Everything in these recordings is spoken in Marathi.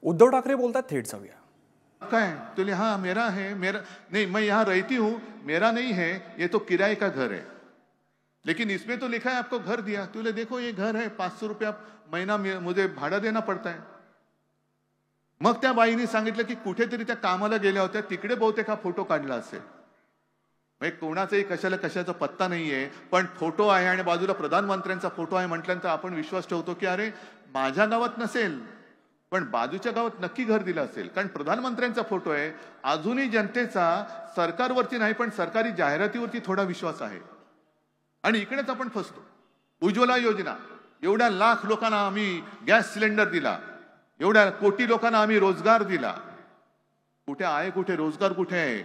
उद्धव ठाकरे बोलतात थेट जाऊया. काय तुले हाँ मेरा है, मेरा नहीं, मैं यहाँ रहती हूँ, मेरा नहीं है, ये तो किराए का घर है, लेकिन इसमें तो लिखा है आपको घर दिया. तुले देखो ये घर है, 500 रुपया महीना मुझे भाड़ा देना पड़ता है. मग त्या बाईने सांगितलं की कुठेतरी त्या कामाला गेल्या होत्या, तिकडे बहुतेक हा फोटो काढला असेल. म्हणजे कोणाचाही कशाला कशाचा पत्ता नाहीये, पण फोटो आहे आणि बाजूला प्रधानमंत्र्यांचा फोटो आहे म्हटल्यानंतर आपण विश्वास ठेवतो की अरे माझ्या गावात नसेल पण बाजूच्या गावात नक्की घर दिलं असेल, कारण प्रधानमंत्र्यांचा फोटो आहे. अजूनही जनतेचा सरकारवरती नाही पण सरकारी जाहिरातीवरती थोडा विश्वास आहे आणि इकडेच आपण फसतो. उज्ज्वला योजना, एवढ्या लाख लोकांना आम्ही गॅस सिलेंडर दिला, एवढ्या कोटी लोकांना आम्ही रोजगार दिला. कुठे आहे, कुठे रोजगार कुठे आहे?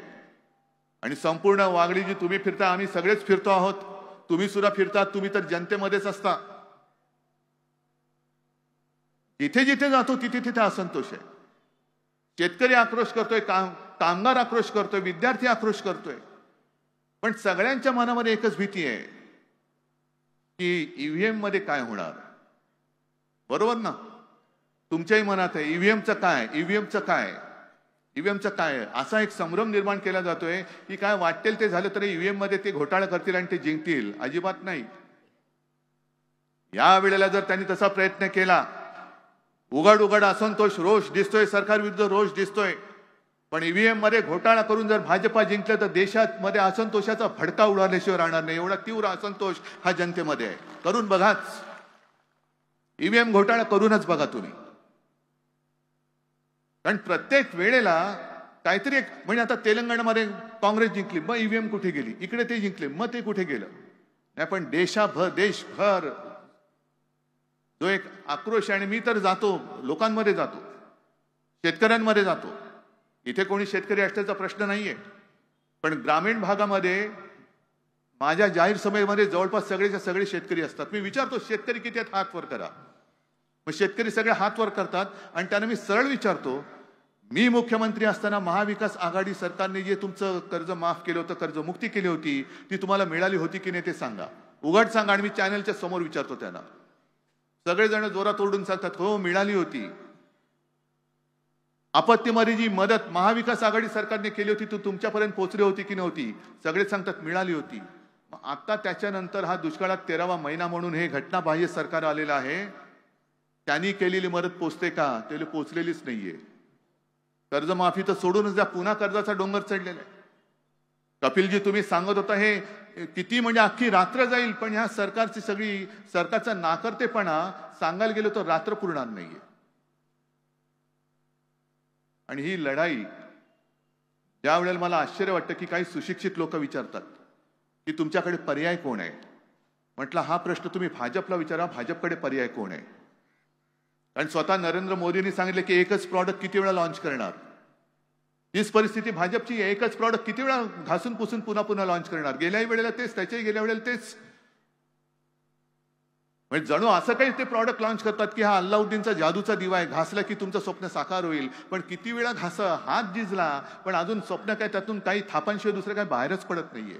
आणि संपूर्ण वागडी जी तुम्ही फिरता, आम्ही सगळेच फिरतो आहोत, तुम्ही सुद्धा फिरतात, तुम्ही तर जनतेमध्येच असता. जिथे जिथे जातो तिथे तिथे असंतोष आहे. शेतकरी आक्रोश करतोय, कामगार आक्रोश करतोय, विद्यार्थी आक्रोश करतोय, पण सगळ्यांच्या मनामध्ये एकच भीती आहे की ईव्हीएम मध्ये काय होणार. बरोबर ना? तुमच्याही मनात आहे ईव्हीएमचं काय, ईव्हीएमचं काय, ईव्हीएमचं काय. असा एक संभ्रम निर्माण केला जातोय की काय वाटेल ते झालं तरी ईव्हीएम मध्ये ते घोटाळा करतील आणि ते जिंकतील. अजिबात नाही. या वेळेला जर त्यांनी तसा प्रयत्न केला, उघड उघड असंतोष, रोष दिसतोय, सरकार विरुद्ध रोष दिसतोय, पण ईव्हीएम मध्ये घोटाळा करून जर भाजपा जिंकलं तर देशात मध्ये असंतोषाचा भडका उडाल्याशिवाय राहणार नाही. एवढा तीव्र असंतोष हा जनतेमध्ये आहे. करून बघाच, ईव्हीएम घोटाळा करूनच बघा तुम्ही. कारण प्रत्येक वेळेला काहीतरी एक, म्हणजे आता तेलंगणामध्ये काँग्रेस जिंकली, मग ईव्हीएम कुठे गेली, इकडे ते जिंकले, मग ते कुठे गेलं. नाही पण देशभर जो एक आक्रोश आहे, आणि मी तर जातो लोकांमध्ये, जातो शेतकऱ्यांमध्ये जातो. इथे कोणी शेतकरी असल्याचा प्रश्न नाहीये, पण ग्रामीण भागामध्ये माझ्या जाहीर सभेमध्ये जवळपास सगळेच्या सगळे शेतकरी असतात. मी विचारतो शेतकरी किती आहेत, हात वर करा. मग शेतकरी सगळे हात वर करतात आणि त्यांना मी सरळ विचारतो, मी मुख्यमंत्री असताना महाविकास आघाडी सरकारने जे तुमचं कर्ज माफ केलं होतं, कर्जमुक्ती केली होती, ती तुम्हाला मिळाली होती की नाही ते सांगा, उघड सांगा. आणि मी चॅनलच्या समोर विचारतो त्यांना. सगळेजण जोरात ओरडून सांगतात हो मिळाली होती. आपत्तीमध्ये जी मदत महाविकास आघाडी सरकारने केली होती ती तुमच्यापर्यंत पोहोचली होती की नव्हती? सगळे सांगतात मिळाली होती. आता त्याच्यानंतर हा दुष्काळात 13वा महिना म्हणून हे घटनाबाह्य सरकार आलेलं आहे. त्यांनी केलेली मदत पोचते का? त्याला पोचलेलीच नाहीये. कर्जमाफी तर सोडूनच द्या, पुन्हा कर्जाचा डोंगर चढलेला आहे. कपिलजी तुम्ही सांगत होता हे किती म्हणजे अख्खी रात्र जाईल, पण ह्या सरकारची सगळी सरकारचा नाकर्तेपणा सांगायला गेलो तर रात्र पुरणार नाहीये. आणि ही लढाई ज्या वेळेला मला आश्चर्य वाटतं की काही सुशिक्षित लोक विचारतात की तुमच्याकडे पर्याय कोण आहे. म्हटलं हा प्रश्न तुम्ही भाजपला विचारा, भाजपकडे पर्याय कोण आहे. कारण स्वतः नरेंद्र मोदींनी सांगितलं की एकच प्रॉडक्ट किती वेळा लॉन्च करणार. हीच परिस्थिती भाजपची, एकच प्रॉडक्ट किती वेळा घासून पुसून पुन्हा पुन्हा लॉन्च करणार. गेल्याही वेळेला तेच, त्याच्याही गेल्या वेळेला तेच. म्हणजे जणू असं काही ते प्रॉडक्ट लॉन्च करतात की हा अल्लाउद्दीनचा जादूचा दिवा आहे, घासला की तुमचं स्वप्न साकार होईल. पण किती वेळा हात झिजला, पण अजून स्वप्न काय त्यातून काही थापांशिवाय दुसरं काही बाहेरच पडत नाहीये.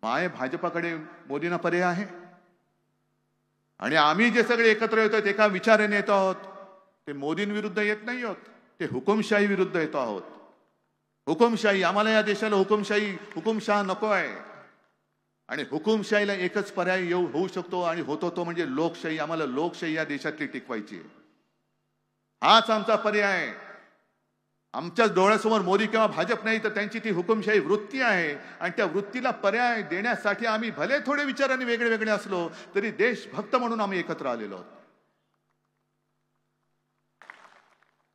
माय भाजपाकडे मोदींना पर्याय आहे. आणि आम्ही जे सगळे एकत्र येतो एका विचाराने येतो आहोत, ते मोदींविरुद्ध येत नाही आहोत, ते हुकुमशाही विरुद्ध येतो आहोत. हुकुमशाही, आम्हाला या देशाला हुकुमशाह नको आहे. आणि हुकुमशाहीला एकच पर्याय होऊ शकतो आणि होतो तो म्हणजे लोकशाही. आम्हाला लोकशाही या देशातली टिकवायची आहे. हाच आमचा पर्याय आहे. आमच्या डोळ्यासमोर मोदी किंवा भाजप नाही, तर त्यांची ती हुकुमशाही वृत्ती आहे. आणि त्या वृत्तीला पर्याय देण्यासाठी आम्ही भले थोडे विचारांनी वेगळे वेगळे असलो तरी देशभक्त म्हणून आम्ही एकत्र आलेलो आहोत.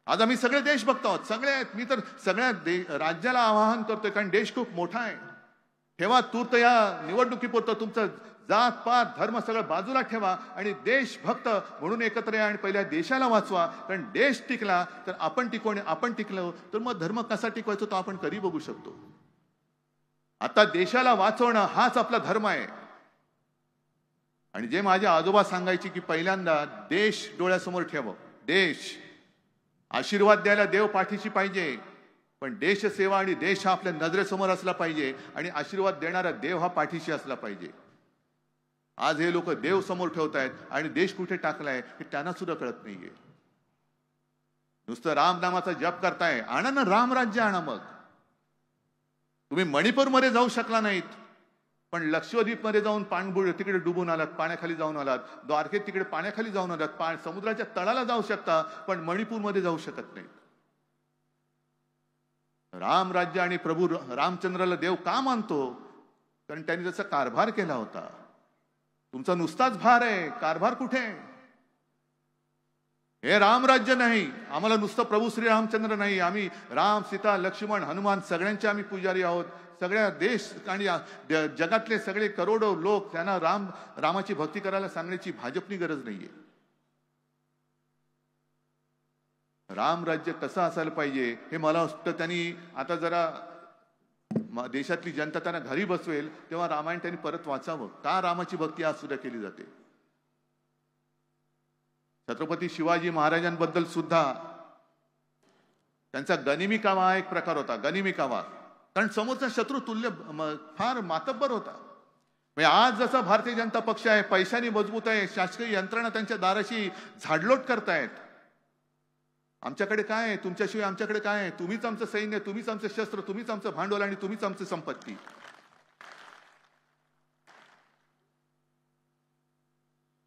आज आम्ही सगळे देशभक्त आहोत, सगळे आहेत. मी तर सगळ्या राज्याला आवाहन करतोय, कारण देश खूप मोठा आहे. ठेवा तूर्त या निवडणुकीपुरतं तुमचं जात पात धर्म सगळं बाजूला ठेवा आणि देशभक्त म्हणून एकत्र या आणि पहिल्या देशाला वाचवा. कारण देश टिकला तर आपण टिकू, आणि आपण टिकलो तर मग धर्म कसा टिकवायचा तो आपण कधी बघू शकतो. आता देशाला वाचवणं हाच आपला धर्म आहे. आणि जे माझे आजोबा सांगायचे की पहिल्यांदा देश डोळ्यासमोर ठेव. देश, आशीर्वाद द्यायला देव पाठीशी पाहिजे, पण देशसेवा आणि देश हा आपल्या नजरेसमोर असला पाहिजे आणि आशीर्वाद देणारा देव हा पाठीशी असला पाहिजे. आज हे लोक देव समोर ठेवतायत आणि देश कुठे टाकलाय हे त्यांना सुद्धा कळत नाहीये. नुसतं राम नामाचा जप करताय, आणा ना राम राज्य आणा. मग तुम्ही मणिपूरमध्ये जाऊ शकला नाहीत, पण लक्षद्वीप मध्ये जाऊन पाणबुड तिकडे डुबून आलात, पाण्याखाली जाऊन आलात. द्वारकेत तिकडे पाण्याखाली जाऊन आलात. समुद्राच्या तळाला जाऊ शकता, पण मणिपूरमध्ये जाऊ शकत नाही. राम राज्य आणि प्रभू रामचंद्राला देव का मानतो? कारण त्यांनी त्याचा कारभार केला होता. तुमचा नुसताच भार आहे, कारभार कुठे? हे राम राज्य नाही. आम्हाला नुसतं प्रभू श्री रामचंद्र नाही, आम्ही राम, सीता, लक्ष्मण, हनुमान सगळ्यांचे आम्ही पुजारी आहोत. सगळ्या देश आणि जगातले सगळे करोडो लोक, त्यांना रामाची भक्ती करायला सांगण्याची भाजपनी गरज नाहीये. राम राज्य कसं असायला पाहिजे हे मला वाटतं त्यांनी आता जरा देशातली जनता त्यांना घरी बसवेल तेव्हा रामायण त्यांनी परत वाचावं. का रामाची भक्ती आज सुद्धा केली जाते? छत्रपती शिवाजी महाराजांबद्दल सुद्धा त्यांचा गनिमी कावा एक प्रकार होता. गनिमी कावा, कारण समोरचा शत्रू तुल्य फार मातब्बर होता. म्हणजे आज जसा भारतीय जनता पक्ष आहे, पैशाने मजबूत आहे, शासकीय यंत्रणा त्यांच्या दाराशी झाडलोट करतायत. आमच्याकडे काय आहे? तुमच्याशिवाय आमच्याकडे काय आहे? तुम्हीच आमचं सैन्य, तुम्हीच आमचं शस्त्र, तुम्हीच आमचं भांडवल आणि तुम्हीच आमची संपत्ती.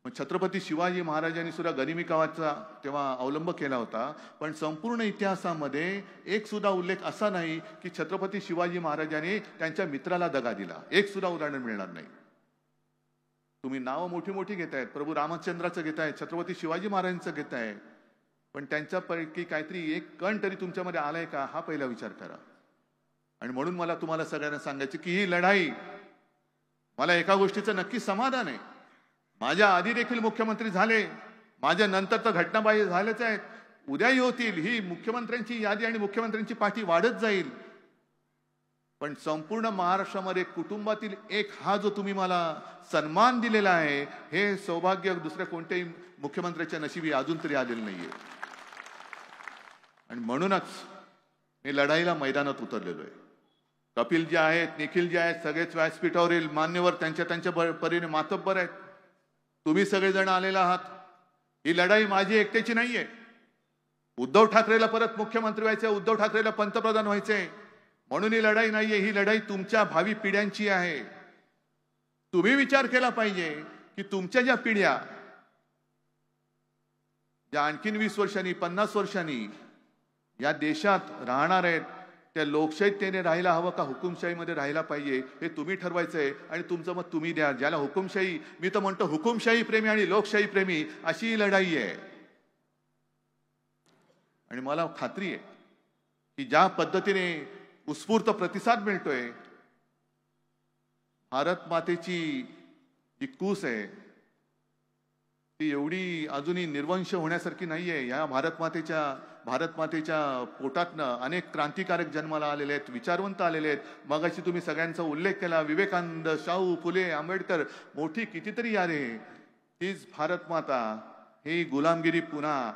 छत्रपती शिवाजी महाराजांनी सुद्धा गनिमी कावाचा तेव्हा अवलंब केला होता. पण संपूर्ण इतिहासामध्ये एक सुद्धा उल्लेख असा नाही की छत्रपती शिवाजी महाराजांनी त्यांच्या मित्राला दगा दिला. एक सुद्धा उदाहरण मिळणार नाही. तुम्ही नावं मोठी मोठी घेतायत, प्रभू रामचंद्राचं घेताय, छत्रपती शिवाजी महाराजांचं घेताय, पण त्यांच्यापैकी काहीतरी एक कण तरी तुमच्यामध्ये आलाय का हा पहिला विचार करा. आणि म्हणून मला तुम्हाला सगळ्यांना सांगायचं की ही लढाई, मला एका गोष्टीचं नक्की समाधान आहे. माझ्या आधी देखील मुख्यमंत्री झाले, माझ्या नंतर तर घटनाबाह्य झालेच आहेत, उद्याही होतील. ही मुख्यमंत्र्यांची यादी आणि मुख्यमंत्र्यांची पाठी वाढत जाईल. पण संपूर्ण महाराष्ट्रामध्ये कुटुंबातील एक हा जो तुम्ही मला सन्मान दिलेला आहे, हे सौभाग्य दुसऱ्या कोणत्याही मुख्यमंत्र्याच्या नशिबी अजून तरी आलेलं नाहीये. आणि म्हणूनच मी लढाईला मैदानात उतरलेलो आहे. कपिल जे आहेत, निखिल जे आहेत, सगळेच व्यासपीठावरील मान्यवर त्यांच्या परीने मातब्बर आहेत. तुम्ही सगळेजण आलेला आहात. ही लढाई माझी एकट्याची नाहीये. उद्धव ठाकरेला परत मुख्यमंत्री व्हायचे, उद्धव ठाकरेला पंतप्रधान व्हायचे, म्हणून ही लढाई नाहीये. ही लढाई तुमच्या भावी पिढ्यांची आहे. तुम्ही विचार केला पाहिजे की तुमच्या ज्या पिढ्या ज्या आणखीन 20 वर्षांनी 50 वर्षांनी या देशात राहणार आहेत, त्या लोकशाहीतेने राहायला हवं का हुकुमशाहीमध्ये राहायला पाहिजे हे तुम्ही ठरवायचंय. आणि तुमचं मत तुम्ही द्या. ज्याला हुकुमशाही, मी तर म्हणतो हुकुमशाही प्रेमी आणि लोकशाही प्रेमी अशी लढाई आहे. आणि मला खात्री आहे की ज्या पद्धतीने उत्स्फूर्त प्रतिसाद मिळतोय, भारत मातेची जी कूस आहे ती एवढी अजूनही निर्वंश होण्यासारखी नाहीये. या भारत मातेच्या पोटातनं अनेक क्रांतिकारक जन्माला आलेले आहेत, विचारवंत आलेले आहेत. मगाशी तुम्ही सगळ्यांचा उल्लेख केला, विवेकानंद, शाहू फुले, आंबेडकर, मोठी कितीतरी यारे. तीच भारत माता ही गुलामगिरी पुन्हा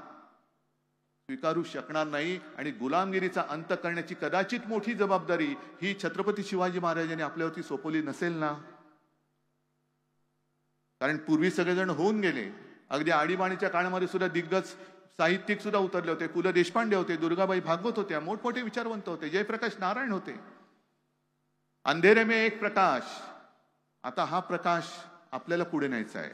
स्वीकारू शकणार नाही. आणि गुलामगिरीचा अंत करण्याची कदाचित मोठी जबाबदारी ही छत्रपती शिवाजी महाराजांनी आपल्यावरती सोपवली नसेल ना. कारण पूर्वी सगळेजण होऊन गेले. अगदी आणीबाणीच्या काळामध्ये सुद्धा दिग्गज साहित्यिक सुद्धा उतरले होते. पु ल देशपांडे होते, दुर्गाबाई भागवत होत्या, मोठमोठे विचारवंत होते, जयप्रकाश नारायण होते. अंधेरे में एक प्रकाश. आता हा प्रकाश आपल्याला पुढे न्यायचा आहे.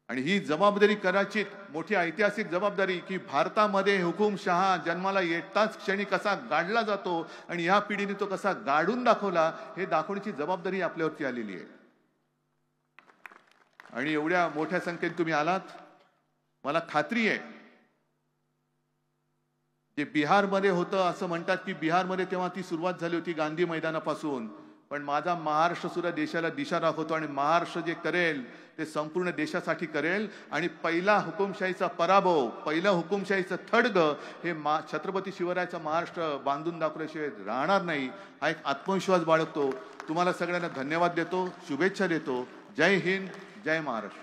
आणि ही जबाबदारी कदाचित मोठी ऐतिहासिक जबाबदारी की भारतामध्ये हुकुमशहा जन्माला येताच क्षणी कसा गाडला जातो आणि ह्या पिढीने तो कसा गाडून दाखवला हे दाखवण्याची जबाबदारी आपल्यावरती आलेली आहे. आणि एवढ्या मोठ्या संख्येने तुम्ही आलात. मला खात्री आहे जे बिहारमध्ये होतं असं म्हणतात की बिहारमध्ये तेव्हा ती सुरुवात झाली होती गांधी मैदानापासून. पण माझा महाराष्ट्र सुद्धा देशाला दिशा दाखवतो आणि महाराष्ट्र जे करेल ते संपूर्ण देशासाठी करेल. आणि पहिला हुकुमशाहीचा पराभव, पहिलं हुकुमशाहीचं थडगं हे छत्रपती शिवरायाचा महाराष्ट्र बांधून दाखवल्याशिवाय राहणार नाही. हा एक आत्मविश्वास बाळगतो. तुम्हाला सगळ्यांना धन्यवाद देतो, शुभेच्छा देतो. जय हिंद, जय महाराष्ट्र.